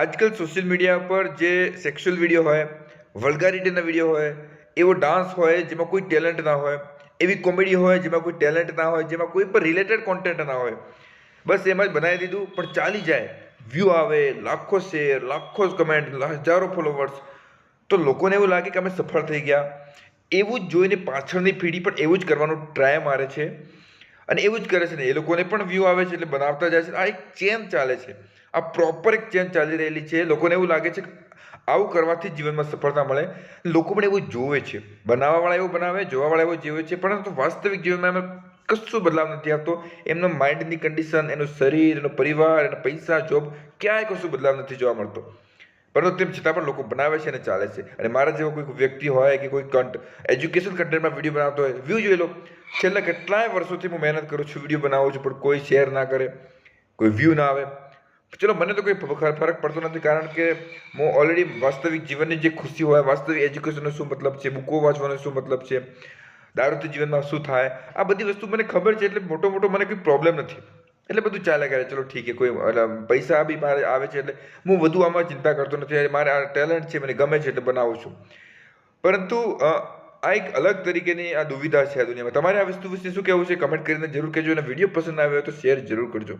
આજકાલ social media પર જે સેક્સ્યુઅલ વિડીયો હોય, વલ્ગારિટીના વિડીયો હોય, એવો ડાન્સ હોય જેમાં કોઈ ટેલેન્ટ ના હોય, એવી કોમેડી હોય જેમાં કોઈ ટેલેન્ટ ના હોય, જેમાં કોઈ પણ રિલેટેડ કોન્ટેન્ટ ના હોય, બસ એમાં જ બનાવી દીધું પણ ચાલી જાય, વ્યૂ આવે, લાખો શેર, લાખો કમેન્ટ, હજારો ફોલોવર્સ, તો લોકોને એવું લાગે કે અમે સફળ થઈ ગયા. એવું જ જોઈને પાછળની પેઢી પણ એવું જ કરવાનું ટ્રાય મારે છે અને એવું જ કરે છે ને એ લોકોને પણ વ્યૂ આવે છે એટલે બનાવતા જાય છે. આ એક ચેન ચાલે છે, આ પ્રોપર એક ચેન ચાલી રહેલી છે. લોકોને એવું લાગે છે કે આવું કરવાથી જ જીવનમાં સફળતા મળે. લોકો પણ એવું જોવે છે, બનાવવાવાળા એવું બનાવે, જોવાવાળા એવું જોવે છે, પરંતુ વાસ્તવિક જીવનમાં એમાં કશું બદલાવ નથી આવતો. એમનો માઇન્ડની કન્ડિશન, એનું શરીર, એનો પરિવાર, એના પૈસા, જોબ, ક્યાંય કશું બદલાવ નથી જોવા મળતો. પરંતુ તેમ છતાં પણ લોકો બનાવે છે અને ચાલે છે. અને મારા જેવો કોઈ વ્યક્તિ હોય કે કોઈ એજ્યુકેશન કન્ટેન્ટમાં વિડીયો બનાવતો હોય, વ્યૂ જોઈ લો. છેલ્લા કેટલાય વર્ષોથી હું મહેનત કરું છું, વિડીયો બનાવું છું, પણ કોઈ શેર ના કરે, કોઈ વ્યૂ ના આવે. ચલો મને તો કોઈ ફરક પડતો નથી, કારણ કે હું ઓલરેડી વાસ્તવિક જીવનની જે ખુશી હોય, વાસ્તવિક એજ્યુકેશનનો શું મતલબ છે, બુકો વાંચવાનો શું મતલબ છે, દારૂથી જીવનમાં શું થાય, આ બધી વસ્તુ મને ખબર છે. એટલે મોટો મને કોઈ પ્રોબ્લેમ નથી. એટલે બધું ચાલે કરે. ચલો ઠીક છે, કોઈ પૈસા બી મારે આવે છે એટલે હું વધુ આમાં ચિંતા કરતો નથી. મારે આ ટેલેન્ટ છે, મને ગમે છે એટલે બનાવું છું. પરંતુ આ એક અલગ તરીકેની આ દુવિધા છે આ દુનિયામાં. તમારે આ વસ્તુ વિશે શું કહેવું છે? કમેન્ટ કરીને જરૂર કહેજો, અને વિડીયો પસંદ આવ્યો હોય તો શેર જરૂર કરજો.